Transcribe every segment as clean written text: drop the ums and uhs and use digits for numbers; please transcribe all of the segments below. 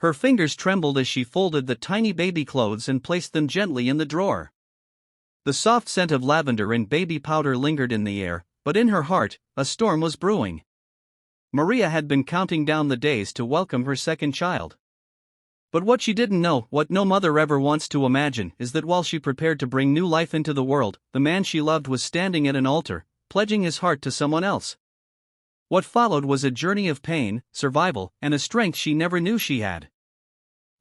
Her fingers trembled as she folded the tiny baby clothes and placed them gently in the drawer. The soft scent of lavender and baby powder lingered in the air, but in her heart, a storm was brewing. Maria had been counting down the days to welcome her second child. But what she didn't know, what no mother ever wants to imagine, is that while she prepared to bring new life into the world, the man she loved was standing at an altar, pledging his heart to someone else. What followed was a journey of pain, survival, and a strength she never knew she had.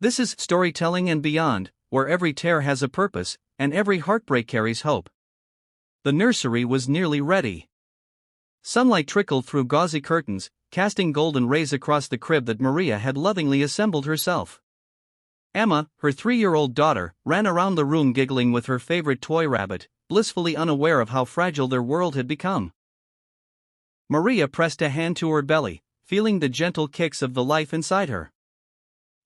This is Storytelling and Beyond, where every tear has a purpose, and every heartbreak carries hope. The nursery was nearly ready. Sunlight trickled through gauzy curtains, casting golden rays across the crib that Maria had lovingly assembled herself. Emma, her 3-year-old daughter, ran around the room giggling with her favorite toy rabbit, blissfully unaware of how fragile their world had become. Maria pressed a hand to her belly, feeling the gentle kicks of the life inside her.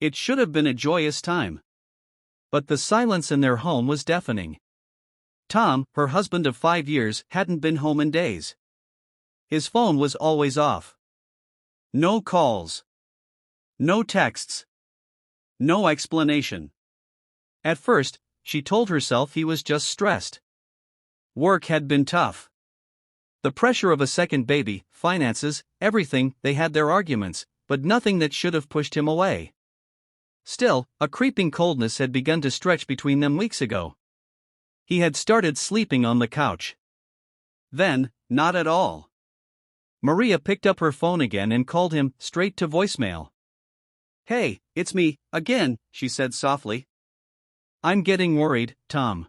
It should have been a joyous time. But the silence in their home was deafening. Tom, her husband of 5 years, hadn't been home in days. His phone was always off. No calls. No texts. No explanation. At first, she told herself he was just stressed. Work had been tough. The pressure of a second baby, finances, everything, they had their arguments, but nothing that should have pushed him away. Still, a creeping coldness had begun to stretch between them weeks ago. He had started sleeping on the couch. Then, not at all. Maria picked up her phone again and called him, straight to voicemail. "Hey, it's me, again," she said softly. "I'm getting worried, Tom.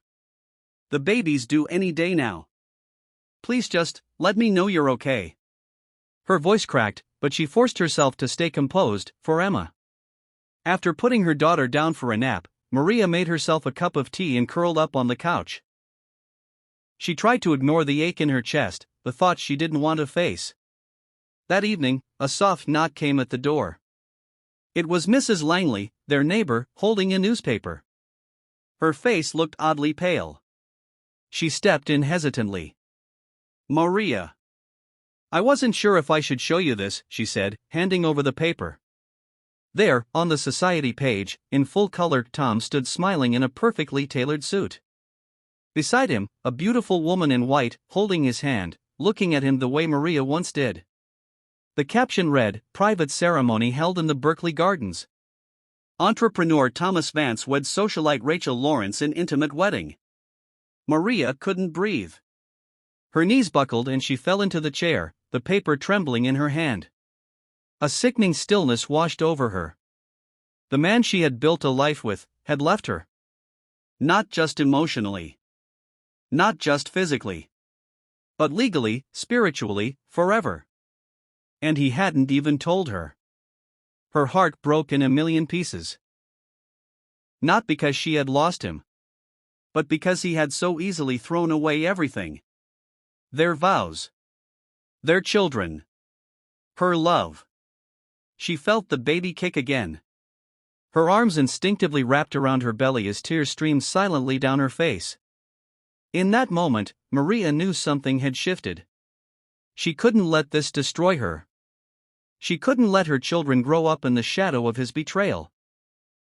The baby's due any day now. Please just, let me know you're okay." Her voice cracked, but she forced herself to stay composed, for Emma. After putting her daughter down for a nap, Maria made herself a cup of tea and curled up on the couch. She tried to ignore the ache in her chest, the thought she didn't want to face. That evening, a soft knock came at the door. It was Mrs. Langley, their neighbor, holding a newspaper. Her face looked oddly pale. She stepped in hesitantly. "Maria. I wasn't sure if I should show you this," she said, handing over the paper. There, on the society page, in full color, Tom stood smiling in a perfectly tailored suit. Beside him, a beautiful woman in white, holding his hand, looking at him the way Maria once did. The caption read, "Private ceremony held in the Berkeley Gardens. Entrepreneur Thomas Vance weds socialite Rachel Lawrence in intimate wedding." Maria couldn't breathe. Her knees buckled and she fell into the chair, the paper trembling in her hand. A sickening stillness washed over her. The man she had built a life with had left her. Not just emotionally. Not just physically. But legally, spiritually, forever. And he hadn't even told her. Her heart broke in a million pieces. Not because she had lost him, but because he had so easily thrown away everything. Their vows. Their children. Her love. She felt the baby kick again. Her arms instinctively wrapped around her belly as tears streamed silently down her face. In that moment, Maria knew something had shifted. She couldn't let this destroy her. She couldn't let her children grow up in the shadow of his betrayal.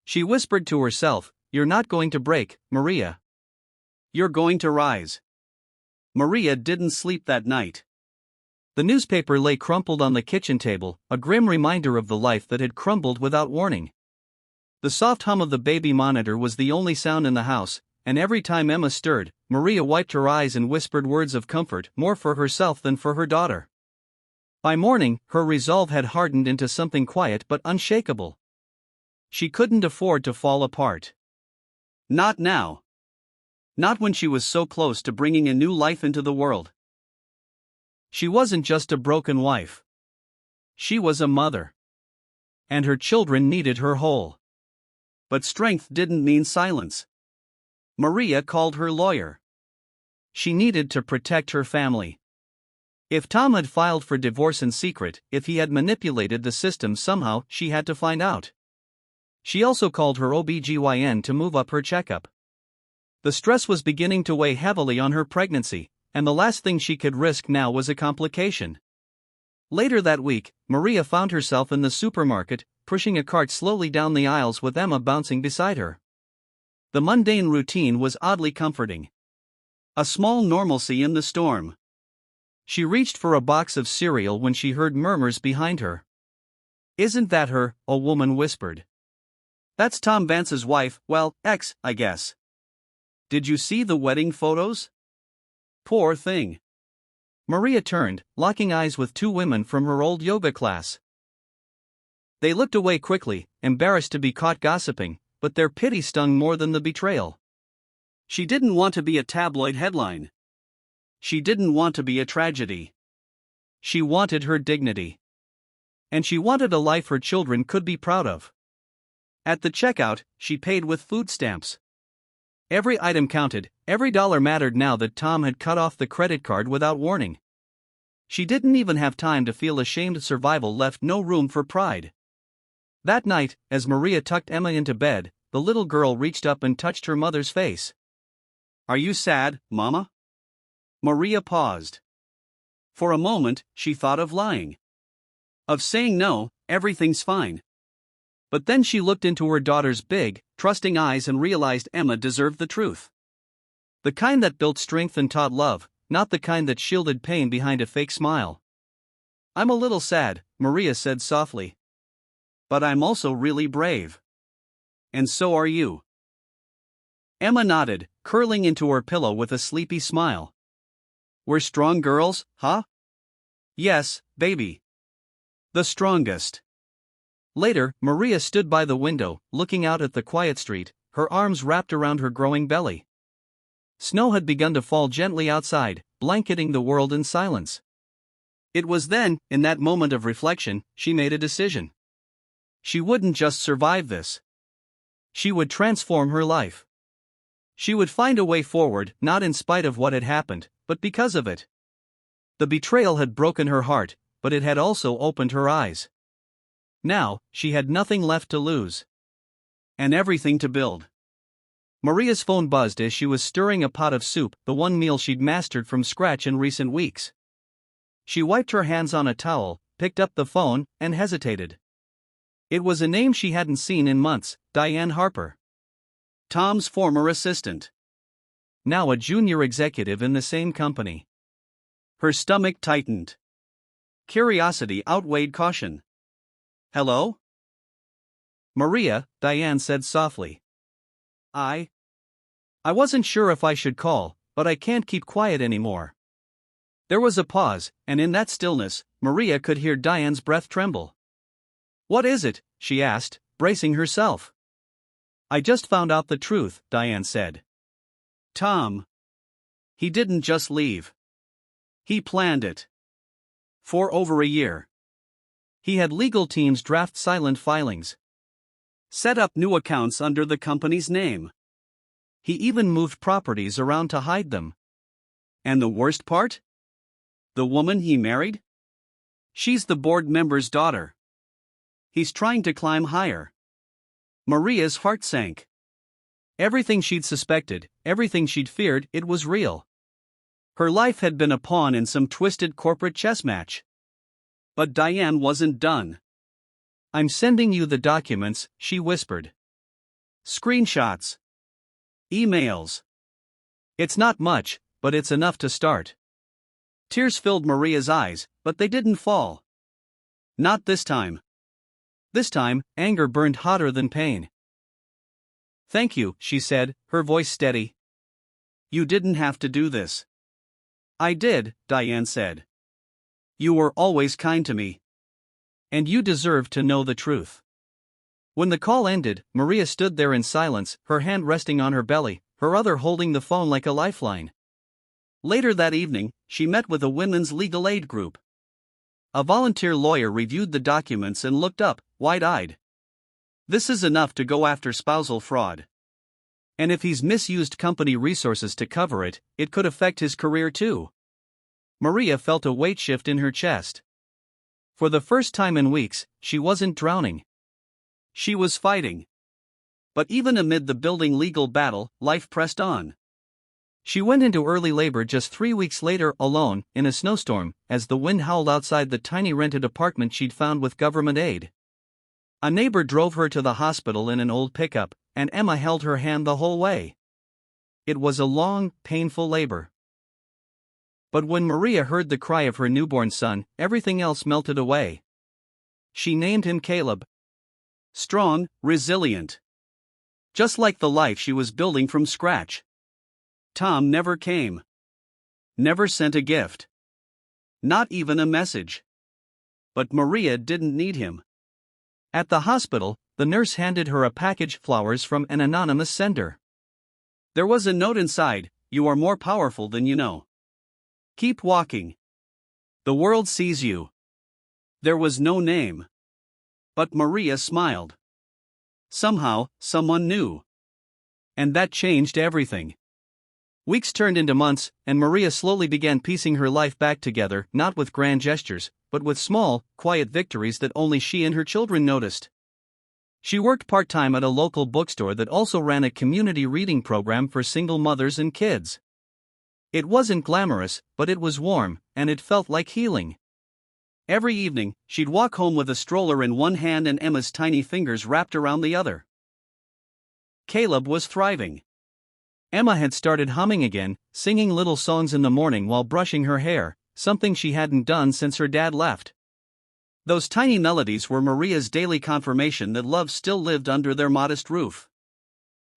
She whispered to herself, "You're not going to break, Maria. You're going to rise." Maria didn't sleep that night. The newspaper lay crumpled on the kitchen table, a grim reminder of the life that had crumbled without warning. The soft hum of the baby monitor was the only sound in the house, and every time Emma stirred, Maria wiped her eyes and whispered words of comfort, more for herself than for her daughter. By morning, her resolve had hardened into something quiet but unshakable. She couldn't afford to fall apart. Not now. Not when she was so close to bringing a new life into the world. She wasn't just a broken wife. She was a mother. And her children needed her whole. But strength didn't mean silence. Maria called her lawyer. She needed to protect her family. If Tom had filed for divorce in secret, if he had manipulated the system somehow, she had to find out. She also called her OBGYN to move up her checkup. The stress was beginning to weigh heavily on her pregnancy, and the last thing she could risk now was a complication. Later that week, Maria found herself in the supermarket, pushing a cart slowly down the aisles with Emma bouncing beside her. The mundane routine was oddly comforting. A small normalcy in the storm. She reached for a box of cereal when she heard murmurs behind her. "Isn't that her?" a woman whispered. "That's Tom Vance's wife, well, ex, I guess. Did you see the wedding photos? Poor thing." Maria turned, locking eyes with two women from her old yoga class. They looked away quickly, embarrassed to be caught gossiping, but their pity stung more than the betrayal. She didn't want to be a tabloid headline. She didn't want to be a tragedy. She wanted her dignity. And she wanted a life her children could be proud of. At the checkout, she paid with food stamps. Every item counted, every dollar mattered now that Tom had cut off the credit card without warning. She didn't even have time to feel ashamed. Survival left no room for pride. That night, as Maria tucked Emma into bed, the little girl reached up and touched her mother's face. "Are you sad, Mama?" Maria paused. For a moment, she thought of lying. Of saying no, everything's fine. But then she looked into her daughter's big, trusting eyes and realized Emma deserved the truth. The kind that built strength and taught love, not the kind that shielded pain behind a fake smile. "I'm a little sad," Maria said softly. "But I'm also really brave. And so are you." Emma nodded, curling into her pillow with a sleepy smile. "We're strong girls, huh?" "Yes, baby. The strongest." Later, Maria stood by the window, looking out at the quiet street, her arms wrapped around her growing belly. Snow had begun to fall gently outside, blanketing the world in silence. It was then, in that moment of reflection, she made a decision. She wouldn't just survive this. She would transform her life. She would find a way forward, not in spite of what had happened, but because of it. The betrayal had broken her heart, but it had also opened her eyes. Now, she had nothing left to lose. And everything to build. Maria's phone buzzed as she was stirring a pot of soup, the one meal she'd mastered from scratch in recent weeks. She wiped her hands on a towel, picked up the phone, and hesitated. It was a name she hadn't seen in months, Diane Harper. Tom's former assistant. Now a junior executive in the same company. Her stomach tightened. Curiosity outweighed caution. "Hello?" "Maria," Diane said softly. I wasn't sure if I should call, but I can't keep quiet anymore." There was a pause, and in that stillness, Maria could hear Diane's breath tremble. "What is it?" she asked, bracing herself. "I just found out the truth," Diane said. "Tom. He didn't just leave. He planned it. For over a year. He had legal teams draft silent filings. Set up new accounts under the company's name. He even moved properties around to hide them. And the worst part? The woman he married? She's the board member's daughter. He's trying to climb higher." Maria's heart sank. Everything she'd suspected, everything she'd feared, it was real. Her life had been a pawn in some twisted corporate chess match. But Diane wasn't done. "I'm sending you the documents," she whispered. "Screenshots. Emails. It's not much, but it's enough to start." Tears filled Maria's eyes, but they didn't fall. Not this time. This time, anger burned hotter than pain. "Thank you," she said, her voice steady. "You didn't have to do this." "I did," Diane said. "You were always kind to me. And you deserve to know the truth." When the call ended, Maria stood there in silence, her hand resting on her belly, her other holding the phone like a lifeline. Later that evening, she met with a women's legal aid group. A volunteer lawyer reviewed the documents and looked up, wide-eyed. "This is enough to go after spousal fraud. And if he's misused company resources to cover it, it could affect his career too." Maria felt a weight shift in her chest. For the first time in weeks, she wasn't drowning. She was fighting. But even amid the building legal battle, life pressed on. She went into early labor just 3 weeks later, alone, in a snowstorm, as the wind howled outside the tiny rented apartment she'd found with government aid. A neighbor drove her to the hospital in an old pickup, and Emma held her hand the whole way. It was a long, painful labor. But when Maria heard the cry of her newborn son, everything else melted away. She named him Caleb. Strong, resilient. Just like the life she was building from scratch. Tom never came. Never sent a gift. Not even a message. But Maria didn't need him. At the hospital, the nurse handed her a package of flowers from an anonymous sender. There was a note inside: "You are more powerful than you know. Keep walking. The world sees you." There was no name. But Maria smiled. Somehow, someone knew. And that changed everything. Weeks turned into months, and Maria slowly began piecing her life back together, not with grand gestures, but with small, quiet victories that only she and her children noticed. She worked part-time at a local bookstore that also ran a community reading program for single mothers and kids. It wasn't glamorous, but it was warm, and it felt like healing. Every evening, she'd walk home with a stroller in one hand and Emma's tiny fingers wrapped around the other. Caleb was thriving. Emma had started humming again, singing little songs in the morning while brushing her hair, something she hadn't done since her dad left. Those tiny melodies were Maria's daily confirmation that love still lived under their modest roof.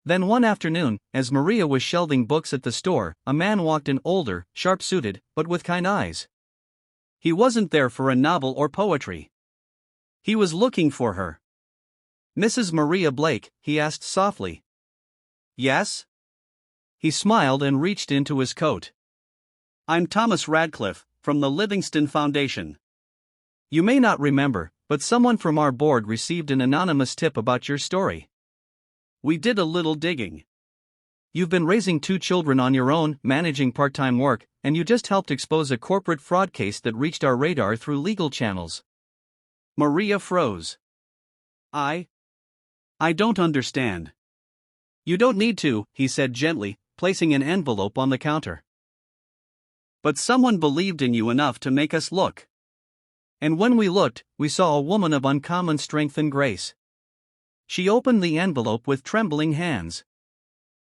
Then one afternoon, as Maria was shelving books at the store, a man walked in, older, sharp-suited, but with kind eyes. He wasn't there for a novel or poetry. He was looking for her. "Mrs. Maria Blake?" he asked softly. "Yes?" He smiled and reached into his coat. "I'm Thomas Radcliffe, from the Livingston Foundation. You may not remember, but someone from our board received an anonymous tip about your story. We did a little digging. You've been raising 2 children on your own, managing part-time work, and you just helped expose a corporate fraud case that reached our radar through legal channels." Maria froze. I don't understand." "You don't need to," he said gently, placing an envelope on the counter. "But someone believed in you enough to make us look. And when we looked, we saw a woman of uncommon strength and grace." She opened the envelope with trembling hands.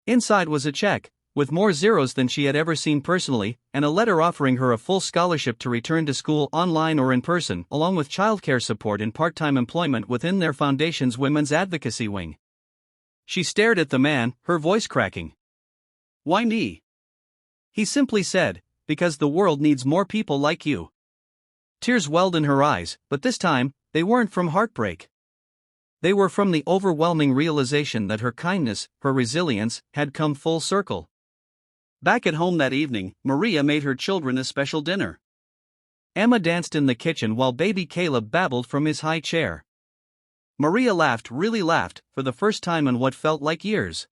Inside was a check, with more zeros than she had ever seen personally, and a letter offering her a full scholarship to return to school online or in person, along with childcare support and part-time employment within their foundation's women's advocacy wing. She stared at the man, her voice cracking. "Why me?" He simply said, "Because the world needs more people like you." Tears welled in her eyes, but this time, they weren't from heartbreak. They were from the overwhelming realization that her kindness, her resilience, had come full circle. Back at home that evening, Maria made her children a special dinner. Emma danced in the kitchen while baby Caleb babbled from his high chair. Maria laughed, really laughed, for the first time in what felt like years.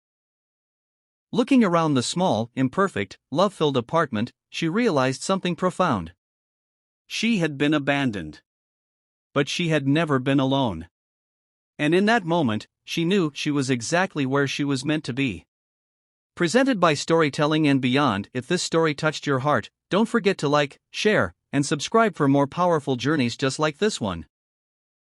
Looking around the small, imperfect, love-filled apartment, she realized something profound. She had been abandoned. But she had never been alone. And in that moment, she knew she was exactly where she was meant to be. Presented by Storytelling and Beyond. If this story touched your heart, don't forget to like, share, and subscribe for more powerful journeys just like this one.